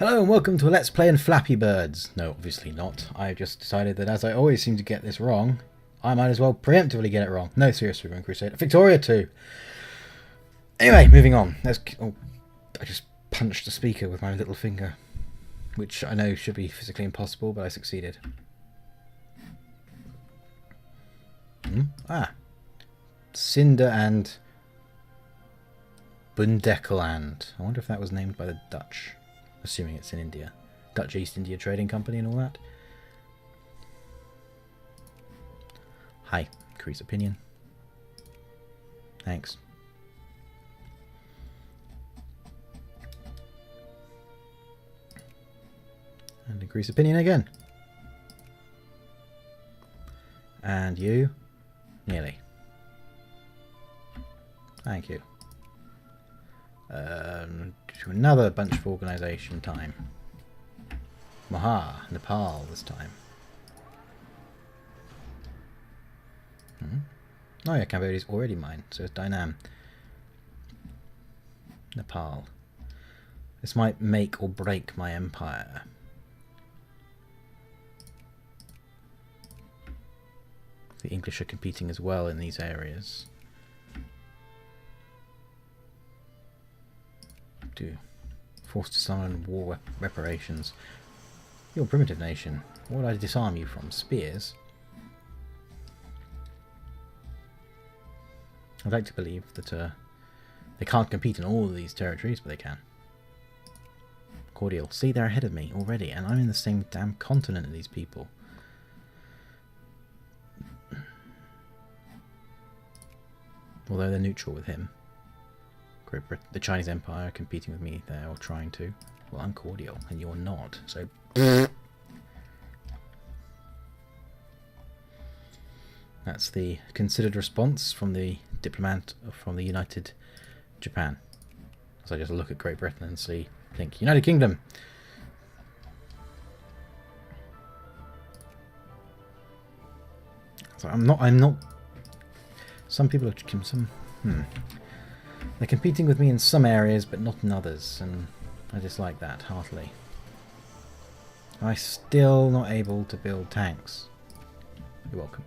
Hello and welcome to a Let's Play in Flappy Birds. No, obviously not. I've just decided that as I always seem to get this wrong, I might as well preemptively get it wrong. No, seriously, we're in Crusader. Victoria 2. Anyway, moving on. Oh, I just punched the speaker with my little finger, which I know should be physically impossible, but I succeeded. Cinder and Bundekeland. I wonder if that was named by the Dutch. Assuming it's in India. Dutch East India Trading Company and all that. Hi. Increase opinion. Thanks. And increase opinion again. And you. Nearly. Thank you. To another bunch of organisation time. Maha, Nepal this time. Oh yeah, Cambodia's already mine, so it's Dynam. Nepal. This might make or break my empire. The English are competing as well in these areas. To force to summon war reparations. You're a primitive nation. What would I disarm you from? Spears? I'd like to believe that they can't compete in all of these territories, but they can. Cordial. See, they're ahead of me already, and I'm in the same damn continent as these people. Although they're neutral with him. Great Britain, the Chinese Empire competing with me there, or trying to. Well, I'm cordial, and you're not, so... That's the considered response from the diplomat from the United Japan. So I just look at Great Britain and think, United Kingdom! So I'm not... Some people are... They're competing with me in some areas, but not in others, and I dislike that heartily. I'm still not able to build tanks. You're welcome.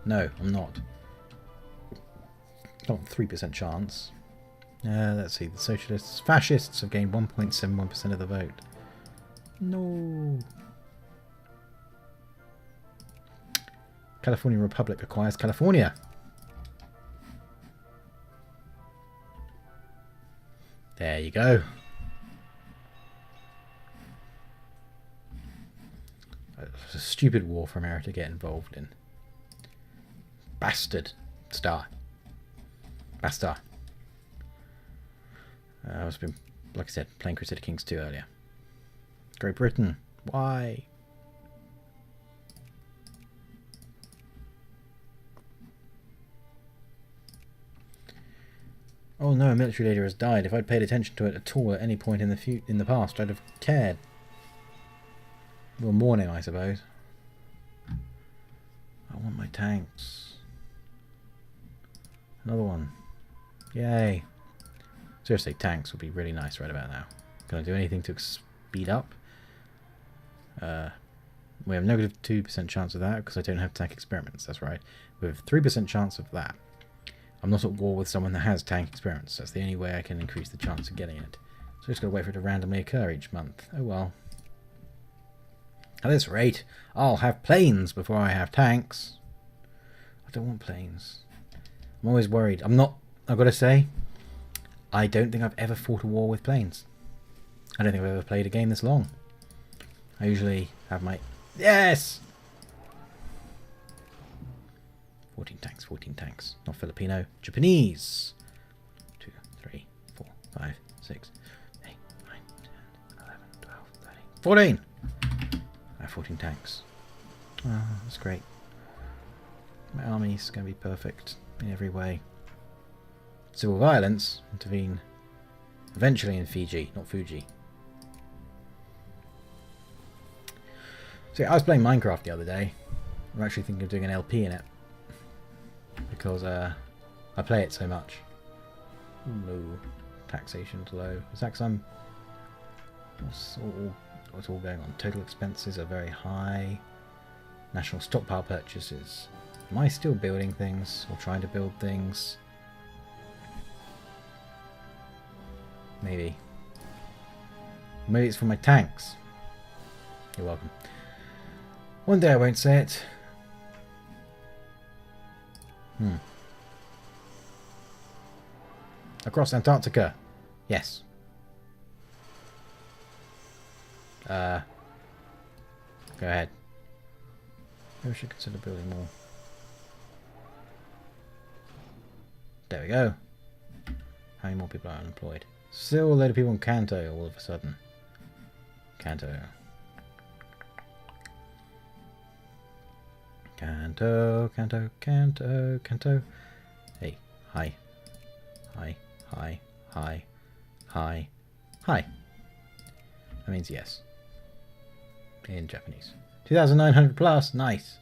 No, I'm not. Not 3% chance. Let's see, the socialists... Fascists have gained 1.71% of the vote. No. California Republic acquires California. There you go. It's a stupid war for America to get involved in. Bastard. Star. Bastard. I've been, like I said, playing Crusader Kings 2 earlier. Great Britain. Why? Oh no, a military leader has died. If I'd paid attention to it at all at any point in the past, I'd have cared. Well, mourning, I suppose. I want my tanks. Another one. Yay. Seriously, tanks would be really nice right about now. Can I do anything to speed up? We have negative 2% chance of that because I don't have tank experiments. That's right. We have 3% chance of that. I'm not at war with someone that has tank experiments. That's the only way I can increase the chance of getting it. So I just gotta wait for it to randomly occur each month. Oh well. At this rate, I'll have planes before I have tanks. I don't want planes. I'm always worried. I've got to say, I don't think I've ever fought a war with planes. I don't think I've ever played a game this long. I usually have my... Yes! 14 tanks, 14 tanks. Not Filipino, Japanese. 2, 3, 4, 5, 6, 8, 9, 10, 11, 12, 13, 14! I have 14 tanks. Oh, that's great. My army's going to be perfect in every way. Civil violence, intervene eventually in Fiji, not Fuji. So I was playing Minecraft the other day. I'm actually thinking of doing an LP in it. Because I play it so much. No. Taxation's low. Is that because I'm What's all going on? Total expenses are very high. National stockpile purchases. Am I still building things or trying to build things? Maybe. Maybe it's for my tanks. You're welcome. One day I won't say it. Across Antarctica. Yes. Go ahead. Maybe we should consider building more. There we go. How many more people are unemployed? Still a load of people in Kanto all of a sudden. Kanto. Kanto, Kanto, Kanto, Kanto. Hey, hi. Hi, hi, hi, hi, hi. That means yes. In Japanese. 2,900 plus, nice.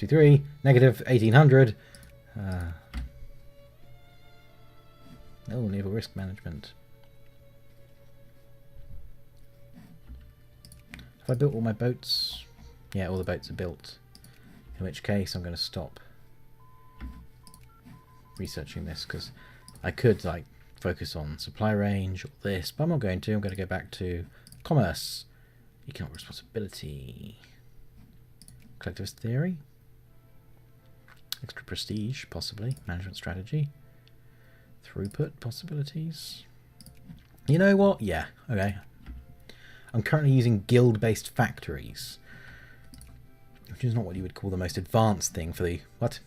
2-3, negative 1,800. Oh, naval risk management. Have I built all my boats? Yeah, all the boats are built. In which case I'm going to stop researching this, because I could like focus on supply range or this, but I'm not going to. I'm going to go back to commerce, economic responsibility, collectivist theory, extra prestige possibly, management strategy, throughput possibilities. You know what? Yeah, okay. I'm currently using guild-based factories, which is not what you would call the most advanced thing for the... What?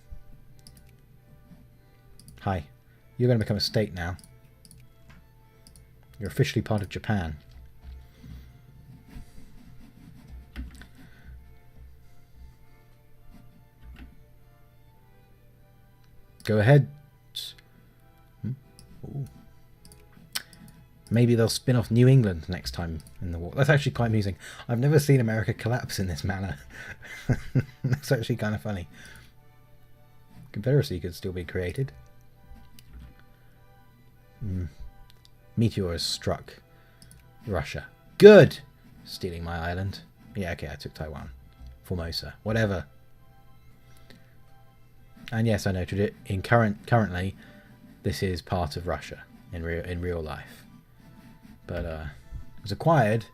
Hi. You're going to become a state now. You're officially part of Japan. Go ahead. Ooh. Maybe they'll spin off New England next time in the war. That's actually quite amusing. I've never seen America collapse in this manner. That's actually kind of funny. Confederacy could still be created. Meteor has struck Russia. Good! Stealing my island. Yeah, okay, I took Taiwan. Formosa. Whatever. And yes, I know currently this is part of Russia in real life. But it was acquired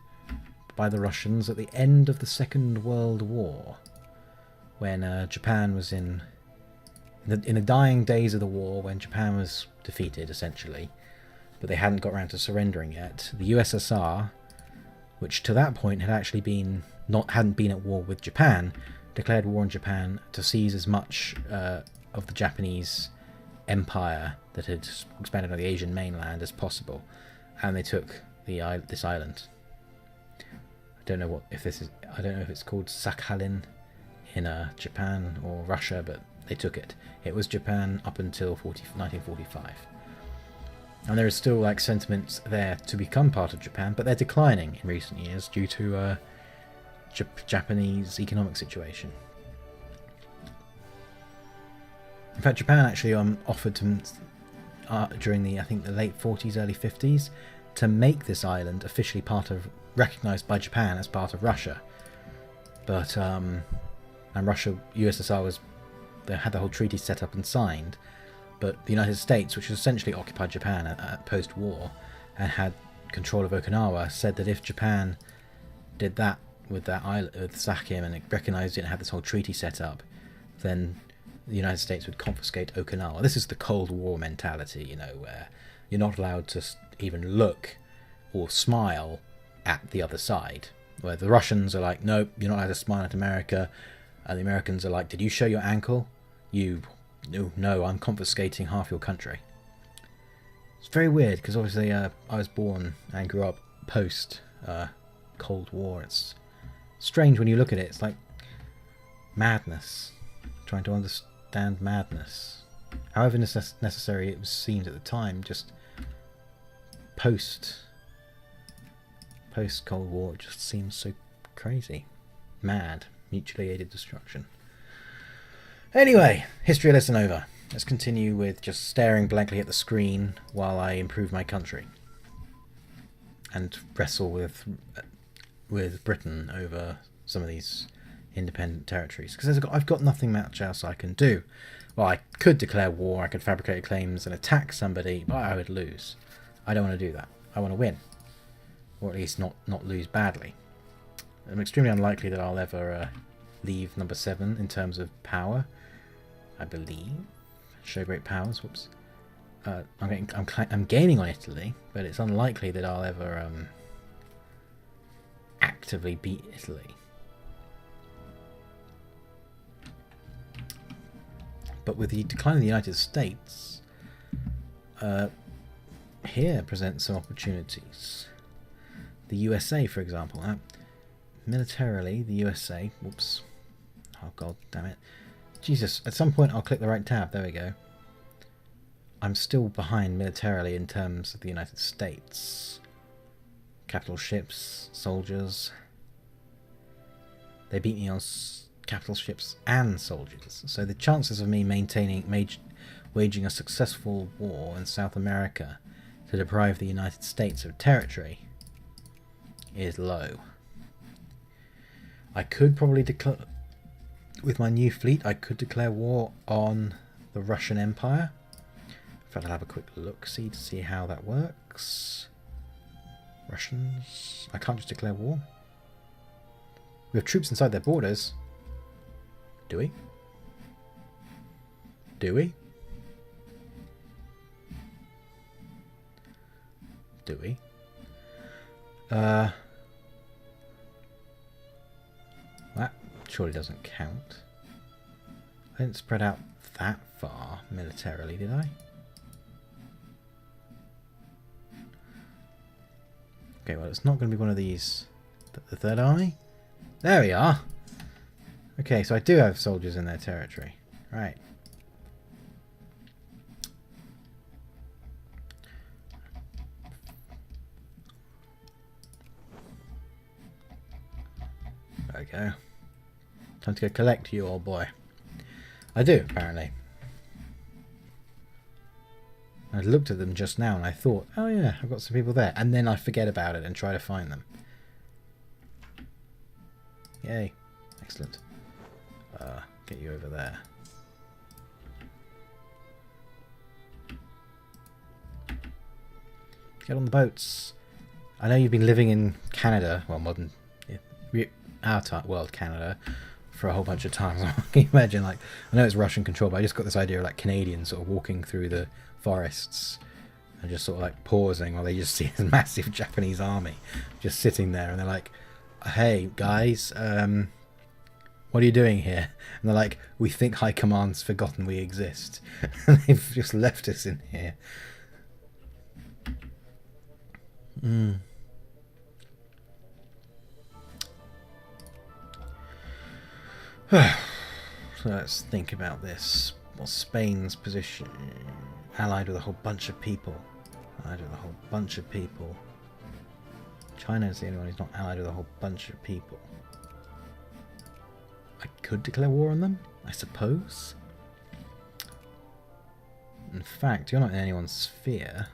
by the Russians at the end of the Second World War, when Japan was in the dying days of the war, when Japan was defeated essentially, but they hadn't got around to surrendering yet. The USSR, which to that point had actually hadn't been at war with Japan, declared war on Japan to seize as much of the Japanese empire that had expanded on the Asian mainland as possible, and they took this island. I don't know if it's called Sakhalin in Japan or Russia, but they took it. It was Japan up until 1945, and there is still like sentiments there to become part of Japan, but they're declining in recent years due to Japanese economic situation. In fact, Japan actually offered to during the late 40s, early 50s, to make this island officially recognised by Japan as part of Russia. But and USSR they had the whole treaty set up and signed, but the United States, which essentially occupied Japan at post-war and had control of Okinawa, said that if Japan did that with that island, with Sakhalin, and it recognised it and had this whole treaty set up, then the United States would confiscate Okinawa. This is the Cold War mentality, where you're not allowed to even look or smile at the other side. Where the Russians are like, nope, you're not allowed to smile at America, and the Americans are like, did you show your ankle? No, I'm confiscating half your country. It's very weird, because obviously I was born and grew up post Cold War. It's strange when you look at it. It's like madness. Trying to understand madness. However necessary it seemed at the time, just post Cold War, it just seems so crazy. Mad. Mutually aided destruction. Anyway, history lesson over. Let's continue with just staring blankly at the screen while I improve my country. and wrestle with Britain over some of these independent territories, because I've got nothing much else I can do. Well, I could declare war, I could fabricate claims and attack somebody, but I would lose. I don't want to do that. I want to win, or at least not lose badly. I'm extremely unlikely that I'll ever leave number 7 in terms of power. I believe show great powers. Whoops. I'm gaining on Italy, but it's unlikely that I'll ever actively beat Italy. But with the decline of the United States, here presents some opportunities. The USA, for example. Militarily, the USA... Whoops. Oh, god damn it. Jesus, at some point I'll click the right tab. There we go. I'm still behind militarily in terms of the United States. Capital ships, soldiers. They beat me on capital ships and soldiers. So the chances of me waging a successful war in South America to deprive the United States of territory is low. I could probably declare, with my new fleet, I could declare war on the Russian Empire. In fact, I'll have a quick look-see to see how that works. Russians... I can't just declare war. We have troops inside their borders. Do we? Do we? Do we? That surely doesn't count. I didn't spread out that far militarily, did I? Okay, well, it's not going to be one of these. The Third Army? There we are! Okay, so I do have soldiers in their territory. Right. There we go. Time to go collect you, old boy. I do, apparently. I looked at them just now and I thought, oh yeah, I've got some people there. And then I forget about it and try to find them. Yay. Excellent. Get you over there. Get on the boats. I know you've been living in Canada, well, modern, our world, Canada, for a whole bunch of times. Can you imagine, like, I know it's Russian control, but I just got this idea of like Canadians sort of walking through the forests and just sort of like pausing while they just see this massive Japanese army just sitting there, and they're like, hey guys, what are you doing here? And they're like, we think High Command's forgotten we exist. And they've just left us in here. So let's think about this. What's Spain's position? Allied with a whole bunch of people. Allied with a whole bunch of people. China's the only one who's not allied with a whole bunch of people. I could declare war on them, I suppose. In fact, you're not in anyone's sphere.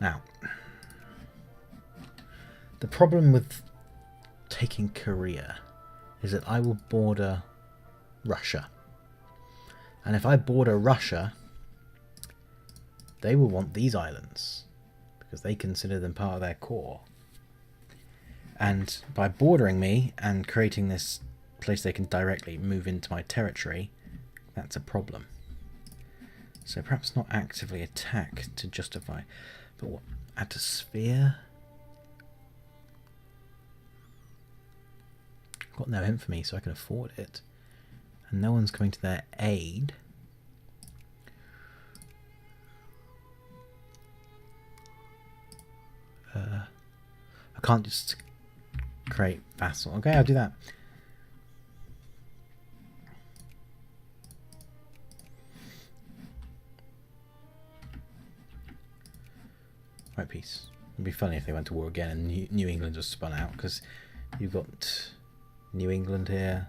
Now, the problem with taking Korea is that I will border Russia. And if I border Russia, they will want these islands because they consider them part of their core. And by bordering me and creating this place they can directly move into my territory, that's a problem. So perhaps not actively attack to justify. But what? Add a sphere? Got no infamy, so I can afford it. And no one's coming to their aid. I can't just create vassal. Okay, I'll do that. Right, peace. It'd be funny if they went to war again and New England just spun out, because you've got New England here,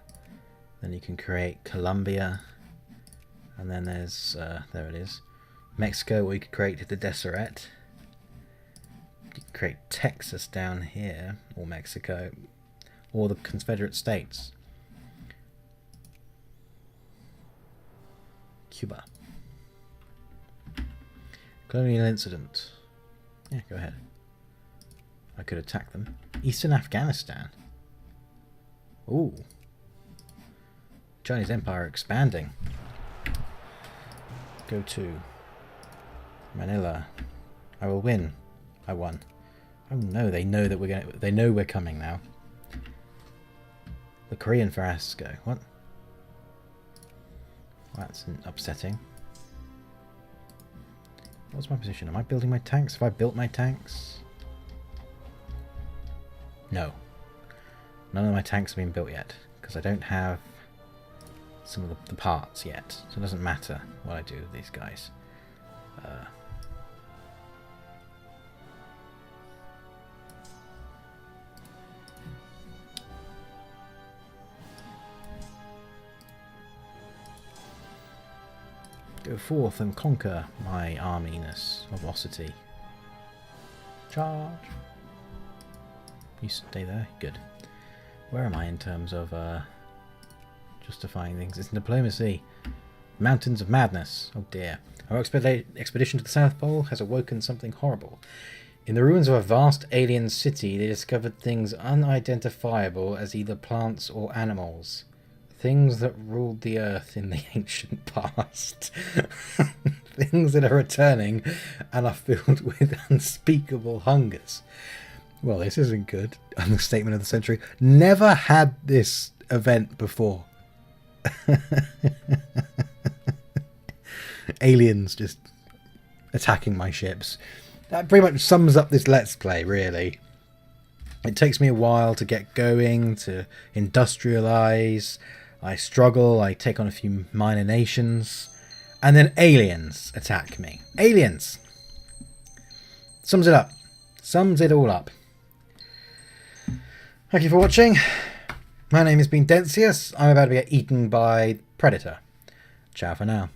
then you can create Columbia, and then there's there it is, Mexico, we could create the Deseret. You could create Texas down here, or Mexico, or the Confederate States. Cuba. Colonial incident. Yeah, go ahead. I could attack them. Eastern Afghanistan. Ooh. Chinese Empire expanding. Go to Manila. I will win. I won. Oh no, they know that we're going. They know we're coming now. The Korean fiasco. What? That's upsetting. What's my position? Am I building my tanks? Have I built my tanks? No. None of my tanks have been built yet, because I don't have some of the parts yet. So it doesn't matter what I do with these guys. Go forth and conquer my arminess of Ossity. Charge! You stay there? Good. Where am I in terms of justifying things? It's diplomacy. Mountains of Madness. Oh dear. Our expedition to the South Pole has awoken something horrible. In the ruins of a vast alien city, they discovered things unidentifiable as either plants or animals. Things that ruled the earth in the ancient past. Things that are returning and are filled with unspeakable hungers. Well, this isn't good. Understatement of the century. Never had this event before. Aliens just attacking my ships. That pretty much sums up this Let's Play, really. It takes me a while to get going, to industrialize. I struggle, I take on a few minor nations, and then aliens attack me. Aliens! Sums it up. Sums it all up. Thank you for watching. My name has been Densius. I'm about to get eaten by Predator. Ciao for now.